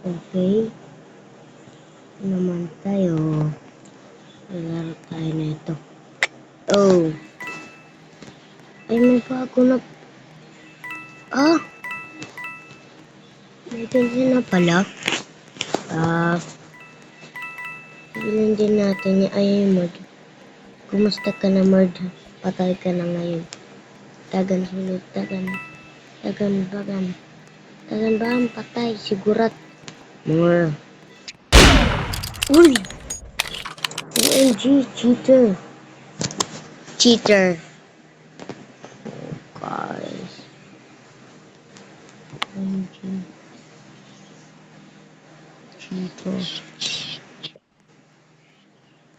Okay. Naman tayo. Laro tayo na ito. Oh. Ay, may bago na. Ah! May ganyan na pala. Sigilan din natin yung ay, Mord. Kumusta ka na, Mord? Patay ka na ngayon. Tagan sunod, tagan. Tagan bagan. Tagan bagan, patay. Sigurat. More. Uy! OMG, cheater. Cheater. Guys. OMG. Cheater.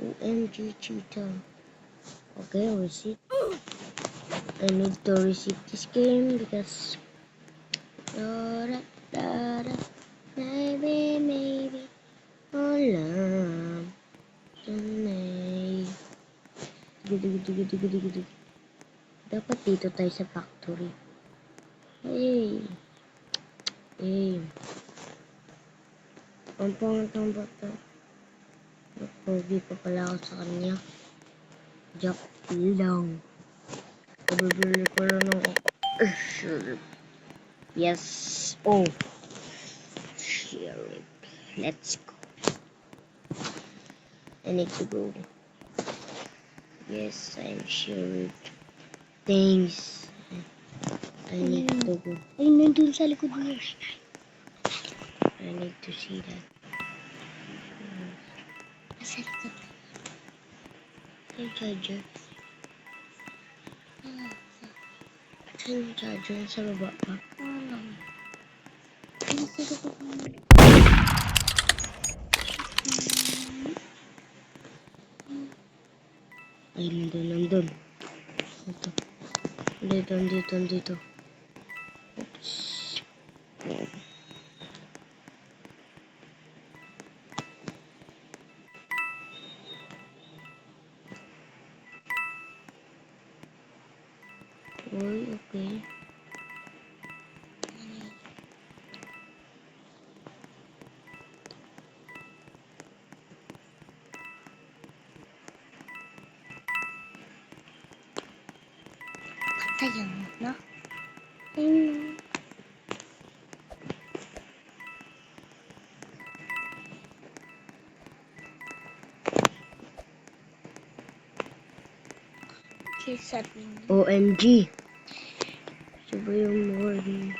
OMG, cheater. Okay, receipt. I need to receive this game because maybe alam sanay. Gudu. Dapat dito tayo sa factory. Hey. Ang pangat ng bata. Pogi pa pala ako sa kanya. Jack lang. Kabibili ko lang ng yes. Oh. Sheriff. Let's go. I need to go. Yes, I'm Sheriff. Thanks. I need to go. Ay, nandun sa likod mo. I need to see that. Nasa likod. Yung charger. Saan yung charger? Sa baba pa? Wala. Nasa likod mo. Ay, nandun. Ito. Dito. Oops. Uy, okay. Patayan mo na. Ayun. Sabihin niya. OMG. Sabi yung morning.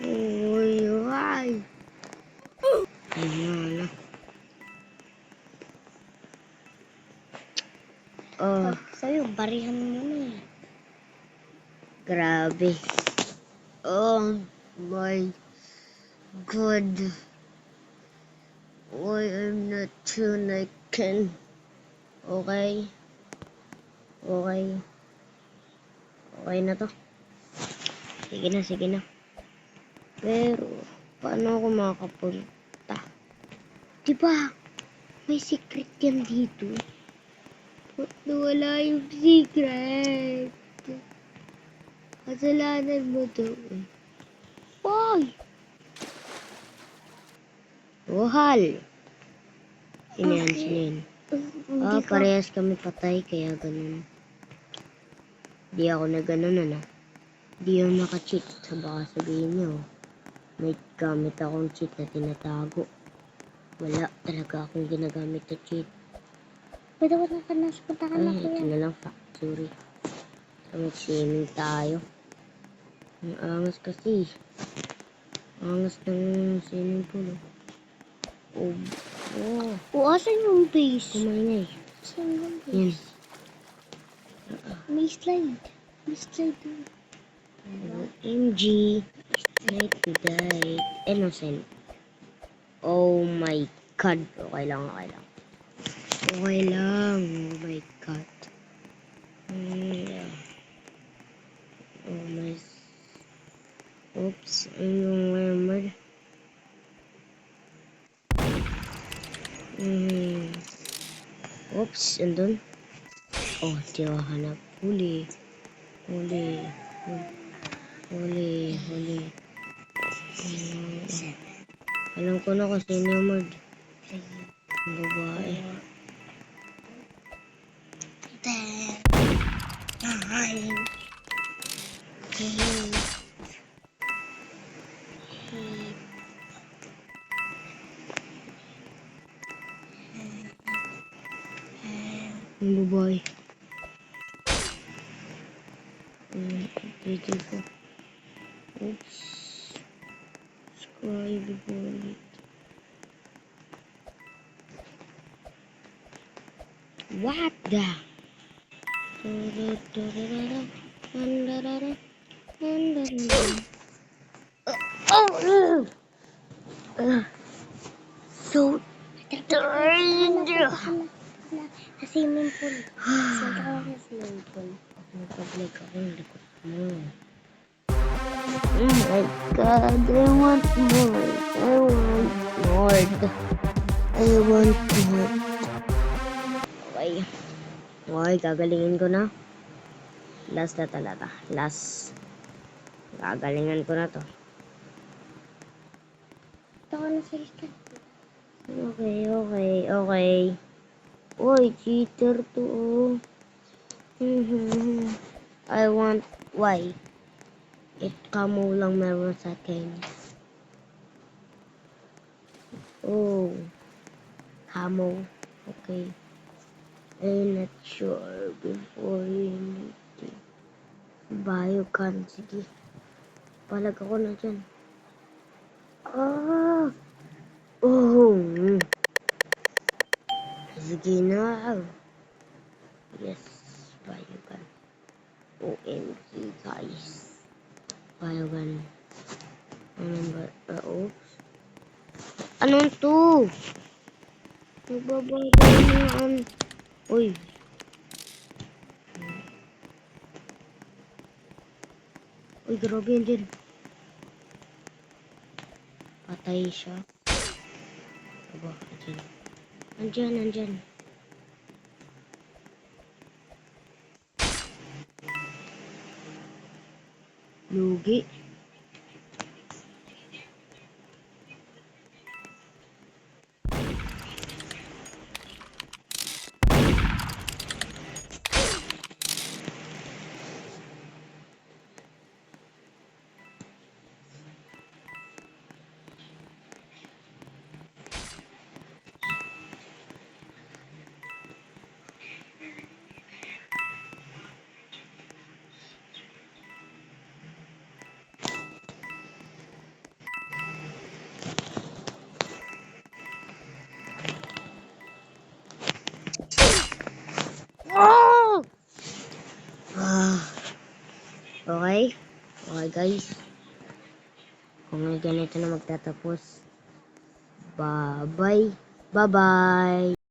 Uy, why? Ay, wala. Oh, Sa'yo, barihan mo na eh. grabe. Oh my God. Why I'm not sure I can. Okay. Okay na to. Sige na. Pero, paano ako makakapunta? Diba, may secret yan dito. Ba't nawala yung secret? Kasalanan mo to. Why? Ohal. Sino yan? Parehas kami patay, kaya ganun. Di ako na ganun, ano? Di ako naka-cheat. Baka sabihin nyo, may gamit akong cheat na tinatago. Wala talaga akong ginagamit na cheat. Pwede ko na punta ka na Ay, ito kuya. na lang, factory. Mag-swimming tayo. Ang angas kasi. Angas ng swimming pool. O, asan yung base? Kumain Asan yung Yan. base? May slide. May slide doon. OMG. Night to die. Innocent. Oh my God. Okay lang. Oh my God. Yeah. Oh my. Oops. Yung word. Oops. Andun. Oh, di ako hanap. Huli. Alam ko na kung sino yung Mord. Ang babae. Ang babae. Beautiful. Oops. Scribe bullet. What the? So strange. Sa swimming pool. Saan ka sa swimming pool? Nagpaplag ako ng likod mo. Oh my God, I want more. I want more. I want more. Okay. Okay, gagalingin ko na. Last na talaga. Last. Gagalingan ko na to. Ito ko na sa lista. Okay, okay, okay. Uy, cheater to. I want why? It kamo lang meron sa akin. Oh. Kamo. Okay. I'm not sure before you need to buy you can. Sige. Palag ako na dyan. Ah! Oh! Sige na. Yes. Buy you can. OMG guys. Buy you can. Number. Oops. Anong to? Nagbabagay naman. Uy. Uy, grabe yan dyan. Patay siya. Aba, andyan. Andyan, andyan. Lugi. Oh! Okay. Okay guys. Kung ganito na magtatapos. Bye-bye. Bye-bye.